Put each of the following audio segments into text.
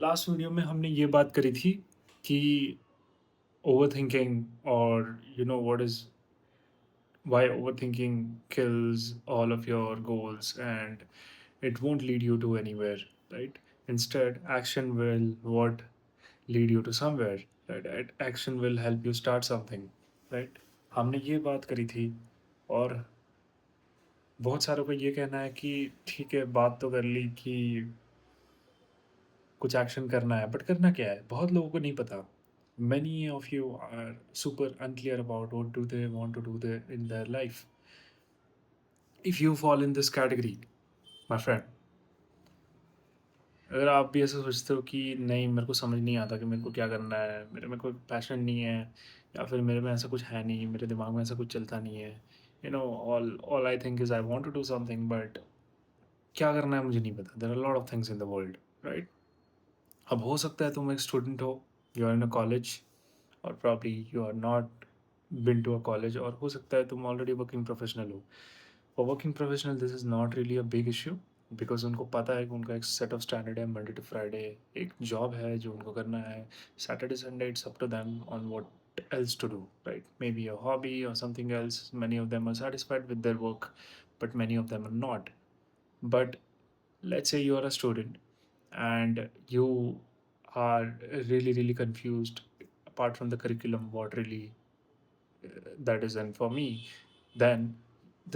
Last video में हमने ये बात करी थी कि ओवरथिंकिंग और what is why overthinking kills all of your goals and it won't lead you to anywhere, right? Instead, action will what lead you to somewhere, right? Action will help you start something, right? हमने ये बात करी थी और बहुत सारों का ये कहना है कि ठीक है बात तो कर ली कि कुछ एक्शन करना है बट करना क्या है बहुत लोगों को नहीं पता many of you are super unclear about what do they want to do in their life. If you fall in this category, my friend, अगर आप भी ऐसा सोचते हो कि नहीं मेरे को समझ नहीं आता कि मेरे को क्या करना है, मेरे में कोई पैशन नहीं है या फिर मेरे में ऐसा कुछ है नहीं, मेरे दिमाग में ऐसा कुछ चलता नहीं है, all all I think is I want to do something but क्या करना है मुझे नहीं पता। There are lot of things in the world, right? अब हो सकता है तुम एक स्टूडेंट हो, you are in a college और probably you are not been to a college, और हो सकता है तुम ऑलरेडी वर्किंग प्रोफेशनल हो। For working professional this is not really a big issue because उनको पता है कि उनका एक सेट ऑफ स्टैंडर्ड है, मंडे टू फ्राइडे एक जॉब है जो उनको करना है, Saturday Sunday it's up to them on what else to do, right? Maybe a hobby or something else. Many of them are satisfied with their work, but many of them are not. But let's say you are a student and you are really confused apart from the curriculum what really that is in for me, then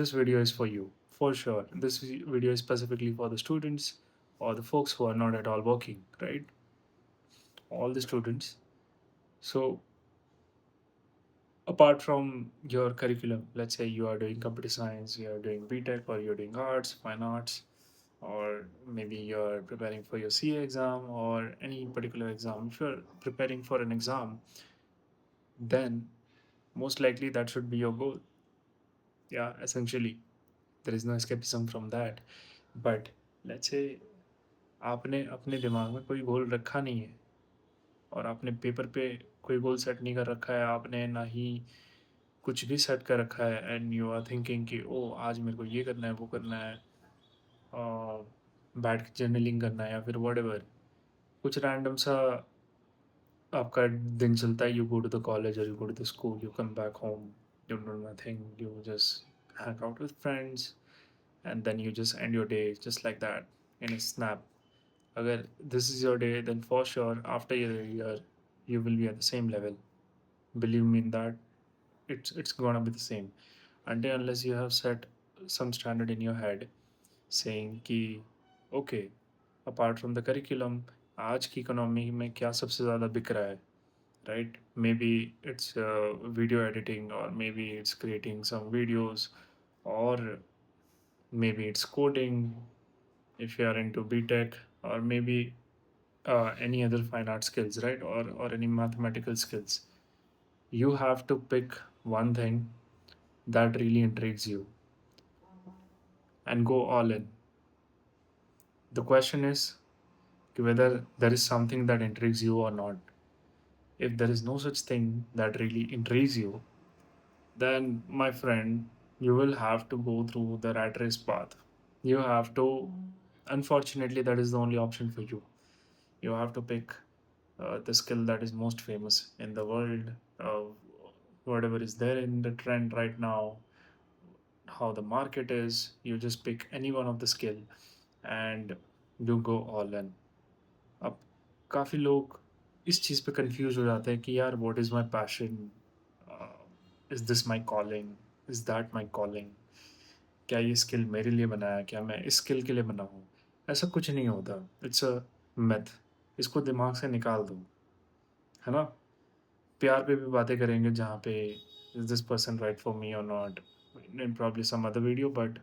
this video is for you for sure. This video is specifically for the students or the folks who are not at all working, right? All the students. So apart from your curriculum, let's say you are doing computer science, you are doing BTech, or you're doing arts, fine arts, or maybe you're preparing for your CA exam or any particular exam. If you're preparing for an exam, then most likely that should be your goal. Yeah, essentially there is no escapism from that. But let's say आपने अपने दिमाग में कोई गोल रखा नहीं है और आपने पेपर पे कोई गोल सेट नहीं कर रखा है, आपने ना ही कुछ भी सेट कर रखा है एंड यू आर थिंकिंग कि ओ आज मेरे को ये करना है वो करना है, बैठ के जर्नलिंग करना है या फिर वट कुछ रैंडम सा आपका दिन चलता है, you go to the college और you go to the school, you come back home, you do nothing, you just hang out with friends and then you just end your day just like that in a snap. Agar this is your day, then for sure after a year you will be at the same level. Believe me in that it's gonna be the same until unless you have set some standard in your head saying कि okay, apart from the curriculum आज की economy में क्या सबसे ज़्यादा बिक रहा है, right? Maybe it's video editing, or maybe it's creating some videos, or maybe it's coding if you are into BTech, or maybe any other fine art skills, right? Or any mathematical skills. You have to pick one thing that really intrigues you and go all in. The question is whether there is something that intrigues you or not. If there is no such thing that really intrigues you, then my friend, you will have to go through the rat race path. You have to, unfortunately, that is the only option for you. You have to pick the skill that is most famous in the world, whatever is there in the trend right now, how the market is. You just pick any one of the skill and you go all in. अब काफ़ी लोग इस चीज़ पे confuse हो जाते हैं कि यार what is my passion, is this my calling, is that my calling, क्या ये स्किल मेरे लिए बना है, क्या मैं इस स्किल के लिए बना हूँ? ऐसा कुछ नहीं होता, इट्स अ मिथ। इसको दिमाग से निकाल दो, है ना? प्यार पे भी बातें करेंगे जहाँ पे is this person right for me और not in probably some other video, but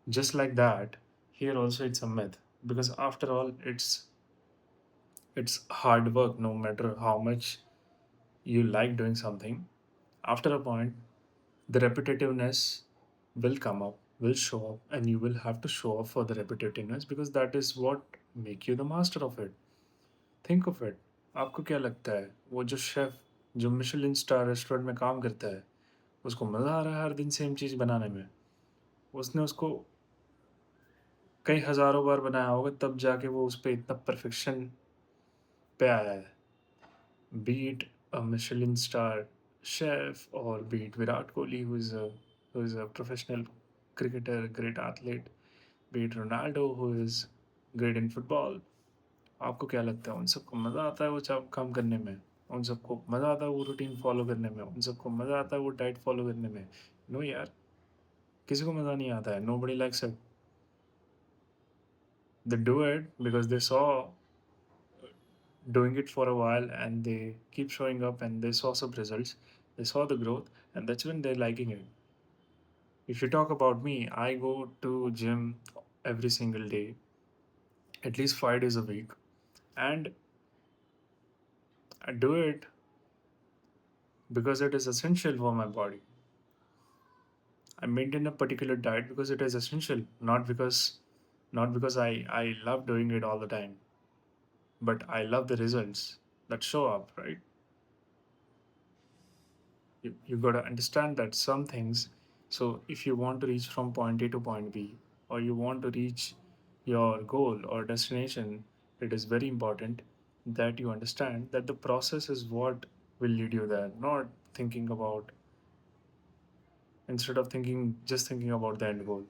just like that, here also it's a myth because after all it's hard work. No matter how much you like doing something, after a point the repetitiveness will come up, will show up, and you will have to show up for the repetitiveness because that is what make you the master of it. Think of it. आपको क्या लगता है वो जो chef जो Michelin star restaurant में काम करता है उसको मज़ा आ रहा है हर दिन सेम चीज़ बनाने में? उसने उसको कई हज़ारों बार बनाया होगा तब जाके वो उस पे इतना परफेक्शन पे आया है, be it a Michelin star chef or be it Virat Kohli, who is a professional cricketer, great athlete, be it Ronaldo, who is great in football. आपको क्या लगता है उन सबको मज़ा आता है वो सब काम करने में? उन सबको मज़ा आता है वो रूटीन फ़ॉलो करने में? उन सबको मज़ा आता है वो डाइट फ़ॉलो करने में? नो यार, किसी को मज़ा नहीं आता है। Nobody likes it. They do it because they saw doing it for a while and they keep showing up and they saw some results. They saw the growth and that's when they're liking it. If you talk about me, I go to gym every single day, at least 5 days a week, and I do it because it is essential for my body. I maintain a particular diet because it is essential, not because I love doing it all the time, but I love the results that show up, right? You got to understand that some things, so if you want to reach from point A to point B, or you want to reach your goal or destination, it is very important that you understand that the process is what will lead you there, not thinking about, instead of thinking about the end goal.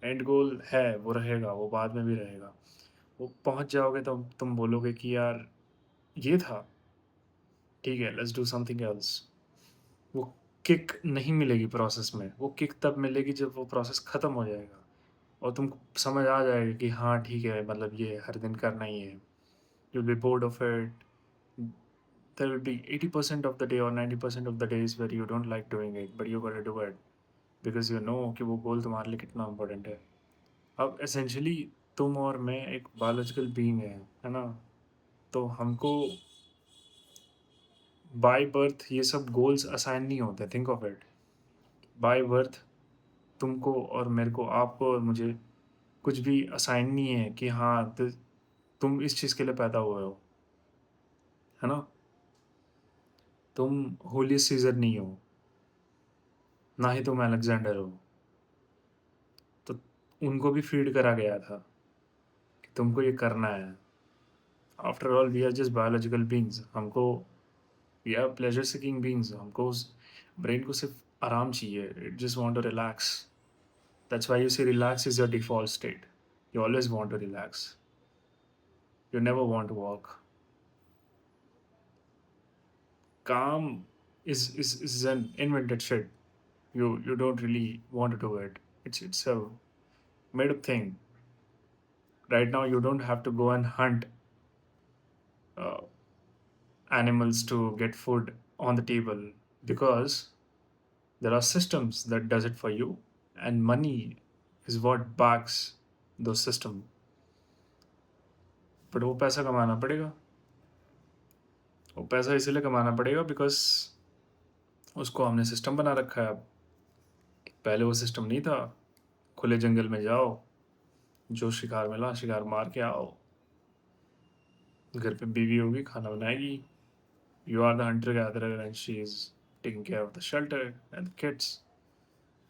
End goal है, वो रहेगा, वो बाद में भी रहेगा। वो पहुंच जाओगे तो तुम बोलोगे कि यार ये था, ठीक है, लेट्स डू समथिंग एल्स। वो किक नहीं मिलेगी प्रोसेस में, वो किक तब मिलेगी जब वो प्रोसेस खत्म हो जाएगा और तुमको समझ आ जाएगा कि हाँ ठीक है, मतलब ये हर दिन करना ही है। You will be bored of it. There will be 80% of the day और 90% of the days where you don't like doing it, but you gotta do it because you know कि वो गोल तुम्हारे लिए कितना इंपॉर्टेंट है। अब एसेंशियली तुम और मैं एक बायोलॉजिकल बीइंग है ना? तो हमको बाय बर्थ ये सब गोल्स असाइन नहीं होते। Think of it, by birth तुमको और मेरे को, आपको और मुझे कुछ भी असाइन नहीं है कि हाँ तुम इस चीज़ के लिए पैदा हुए हो, है ना? तुम होलियस सीजर नहीं हो, ना ही तुम अलेक्जेंडर हो। तो उनको भी फीड करा गया था कि तुमको ये करना है। After all we are just biological beings. हमको, we are pleasure seeking beings. हमको उस ब्रेन को सिर्फ आराम चाहिए। It just want to relax. That's why you say relax is your default state. You always want to relax, you never want to work. Calm is an invented shit. You don't really want to do it. It's a made up thing. Right now you don't have to go and hunt uh, animals to get food on the table because there are systems that does it for you, and money is what backs those system. But वो पैसा कमाना पड़ेगा। वो पैसा इसीलिए कमाना पड़ेगा because उसको हमने सिस्टम बना रखा है। अब पहले वो सिस्टम नहीं था। खुले जंगल में जाओ, जो शिकार मिला शिकार मार के आओ। घर पे बीवी होगी, खाना बनाएगी। You are the hunter gatherer and she is taking care of the shelter and the kids.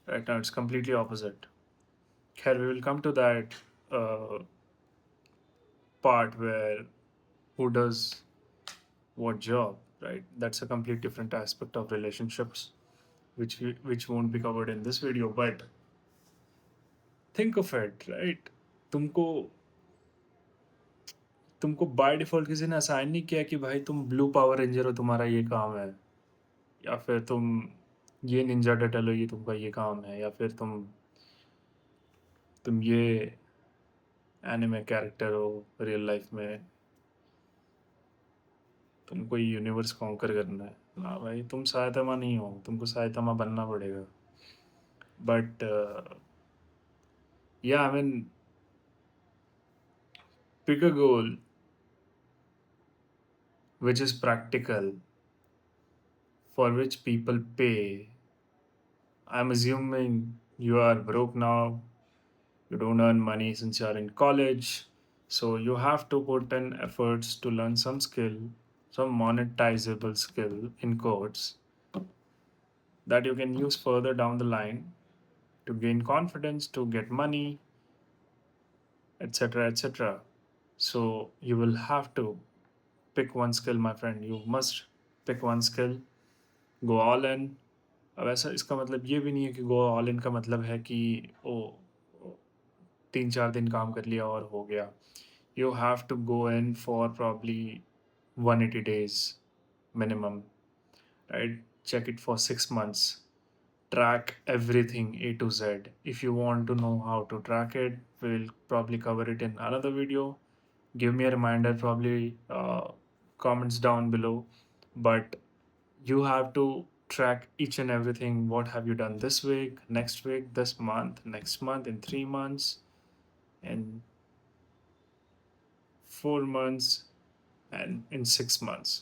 Right now it's completely opposite. खैर, we will come to that part where who does what job, right? That's a complete different aspect of relationships, which won't be covered in this video. But think of it, right? तुमको तुमको by default किसी ने assign नहीं किया कि भाई तुम blue power ranger हो, तुम्हारा ये काम है, या फिर तुम ये निंजा टर्टल हो, ये तुमका ये काम है, या फिर तुम ये एनिमे कैरेक्टर हो रियल लाइफ में, तुमको ये यूनिवर्स कॉन्कर करना है। ना भाई, तुम सायतमा नहीं हो, तुमको सायतमा बनना पड़ेगा। बट या I mean, pick a goal which is practical, for which people pay. I'm assuming you are broke now, you don't earn money since you're in college, so you have to put in efforts to learn some skill, some monetizable skill in quotes, that you can use further down the line to gain confidence, to get money, etc., etc. So you will have to pick one skill, my friend. You must pick one skill, go all in. अब ऐसा इसका मतलब ये भी नहीं है कि go all in का मतलब है कि ओ 3-4 दिन काम कर लिया और हो गया. You have to go in for probably 180 days minimum, right? Check it for 6 months. Track everything A to Z. If you want to know how to track it, we'll probably cover it in another video. Give me a reminder, probably comments down below. But you have to track each and everything. What have you done this week, next week, this month, next month, in 3 months, in 4 months, and in 6 months.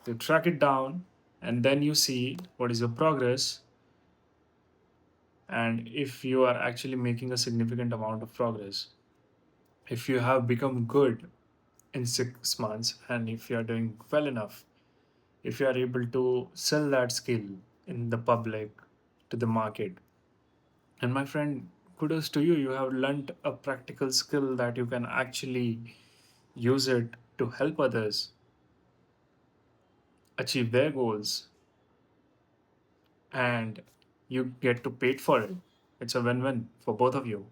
You track it down, and then you see what is your progress, and if you are actually making a significant amount of progress, if you have become good in 6 months, and if you are doing well enough, if you are able to sell that skill in the public, to the market, and my friend, kudos to you, you have learnt a practical skill that you can actually use it to help others achieve their goals, and you get to pay it for it. It's a win-win for both of you.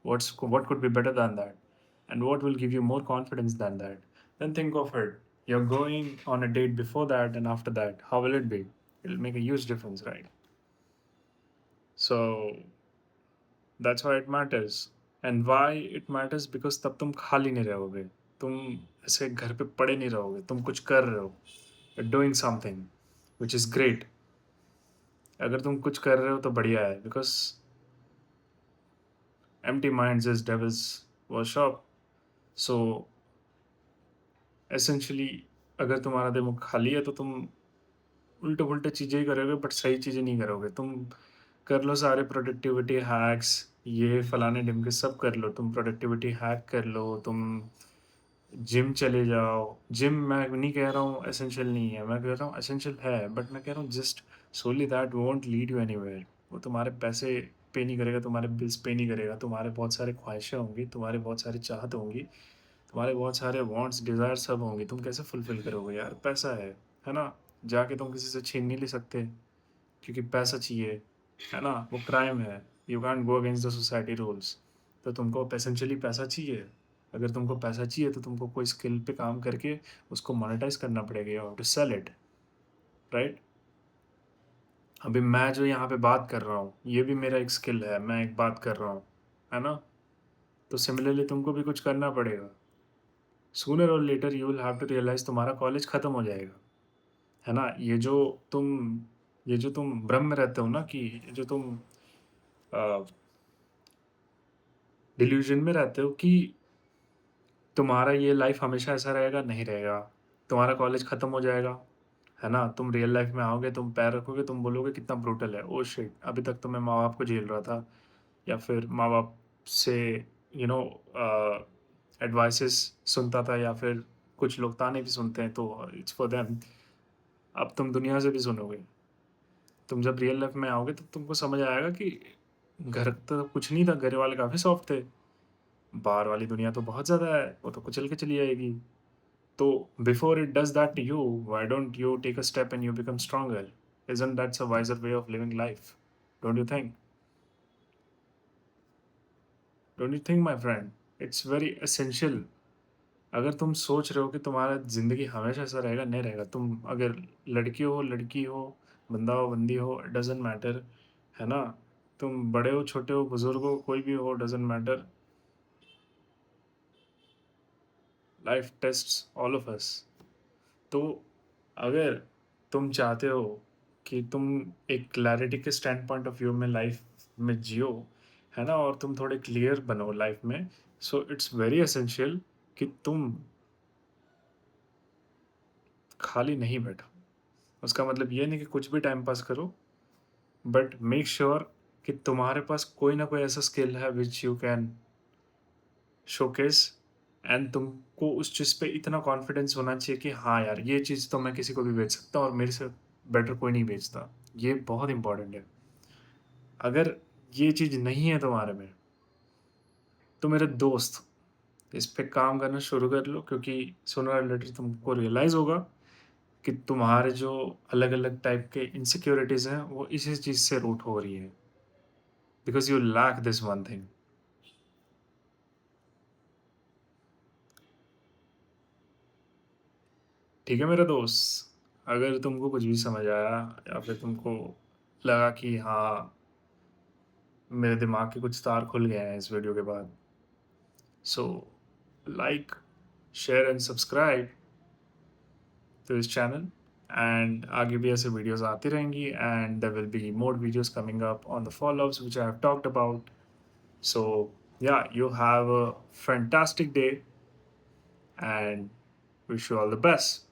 What could be better than that? And what will give you more confidence than that? Then think of it. You're going on a date before that and after that. How will it be? It'll make a huge difference, right? So that's why it matters. And why it matters? Because तब तुम खाली नहीं रहोगे. तुम ऐसे घर पे पड़े नहीं रहोगे. तुम कुछ कर रहे हो. You're doing something, which is great. अगर तुम कुछ कर रहे हो तो बढ़िया है. Because empty minds is devil's workshop. So essentially, अगर तुम्हारा दिमाग खाली है तो तुम उल्टे-पुल्टे चीज़ें ही करोगे बट सही चीज़ें नहीं करोगे. तुम कर लो सारे प्रोडक्टिविटी हैक्स, ये फलाने-ढिमके सब कर लो. तुम प्रोडक्टिविटी हैक कर लो, तुम जिम चले जाओ. जिम मैं नहीं कह रहा हूँ एसेंशियल नहीं है, मैं कह रहा हूँ एसेंशियल है, बट मैं कह रहा हूँ just solely that won't lead you anywhere. वो तुम्हारे पैसे पे नहीं करेगा, तुम्हारे बिल्स पे नहीं करेगा, तुम्हारे बहुत सारे ख्वाहिशें होंगी, तुम्हारी बहुत सारी चाहत होंगी, तुम्हारे बहुत सारे वांट्स, डिज़ायर सब होंगे. तुम कैसे फुलफ़िल करोगे यार? पैसा है ना? जाके तुम किसी से छीन नहीं ले सकते क्योंकि पैसा चाहिए, है ना? वो क्राइम है. You can't go against the society rules. तो तुमको एसेंशियली पैसा चाहिए. अगर तुमको पैसा चाहिए तो तुमको कोई स्किल पे काम करके उसको मोनेटाइज़ करना पड़ेगा. You have to sell it, right? अभी मैं जो यहाँ पे बात कर रहा हूँ, ये भी मेरा एक स्किल है. मैं एक बात कर रहा हूँ, है ना? तो सिमिलरली तुमको भी कुछ करना पड़ेगा. सूनर और later you will have to realize तुम्हारा कॉलेज खत्म हो जाएगा, है ना? ये जो तुम भ्रम में रहते हो ना कि जो तुम डिल्यूजन में रहते हो कि तुम्हारा ये लाइफ हमेशा ऐसा रहेगा, नहीं रहेगा. तुम्हारा कॉलेज खत्म हो जाएगा, है ना? तुम रियल लाइफ में आओगे, तुम पैर रखोगे, तुम बोलोगे कितना ब्रूटल है. Oh shit! अभी तक तो मैं माँ-बाप को झेल रहा था, या फिर माँ-बाप से यू नो एडवाइसेस सुनता था, या फिर कुछ लोग ताने भी सुनते हैं तो इट्स फॉर देम. अब तुम दुनिया से भी सुनोगे. तुम जब रियल लाइफ में आओगे तो तुमको समझ आएगा कि घर तो कुछ नहीं था, घर वाले काफ़ी सॉफ्ट थे. बाहर वाली दुनिया तो बहुत ज़्यादा है, वो तो कुचल के चली जाएगी. तो before it does that to you, why don't you take a step and you become stronger? Isn't that's a wiser way of living life? Don't you think? Don't you think my friend? It's very essential. अगर तुम सोच रहे हो कि तुम्हारा ज़िंदगी हमेशा ऐसा रहेगा, नहीं रहेगा. तुम अगर लड़की हो, लड़की हो, बंदा हो, बंदी हो, इट डज़न्ट मैटर, है ना? तुम बड़े हो, छोटे हो, बुज़ुर्ग हो, कोई भी हो, doesn't matter. Life tests all of us. तो अगर तुम चाहते हो कि तुम एक क्लैरिटी के स्टैंड पॉइंट ऑफ व्यू में लाइफ में जियो, है ना, और तुम थोड़े क्लियर बनो लाइफ में, सो इट्स वेरी एसेंशियल कि तुम खाली नहीं बैठो. उसका मतलब ये नहीं कि कुछ भी टाइम पास करो, बट मेक श्योर कि तुम्हारे पास कोई ना कोई ऐसा स्किल है which you can showcase, and तुमको उस चीज़ पे इतना कॉन्फिडेंस होना चाहिए कि हाँ यार, ये चीज़ तो मैं किसी को भी बेच सकता हूँ और मेरे से बेटर कोई नहीं बेचता. ये बहुत इंपॉर्टेंट है. अगर ये चीज़ नहीं है तुम्हारे में, तो मेरे दोस्त, इस पे काम करना शुरू कर लो क्योंकि सूनर और लेटर तुमको रियलाइज़ होगा कि तुम्हारे जो अलग-अलग टाइप के इनसिक्योरिटीज़ हैं, वो इसी चीज़ से रूट हो रही है, because you lack this one thing. ठीक है मेरे दोस्त, अगर तुमको कुछ भी समझ आया या फिर तुमको लगा कि हाँ, मेरे दिमाग के कुछ तार खुल गए हैं इस वीडियो के बाद, so like, share and subscribe to this channel and आगे भी ऐसे वीडियोज़ आती रहेंगी and there will be more videos coming up on the follow-ups which I have talked about. So, yeah, you have a fantastic day and wish you all the best.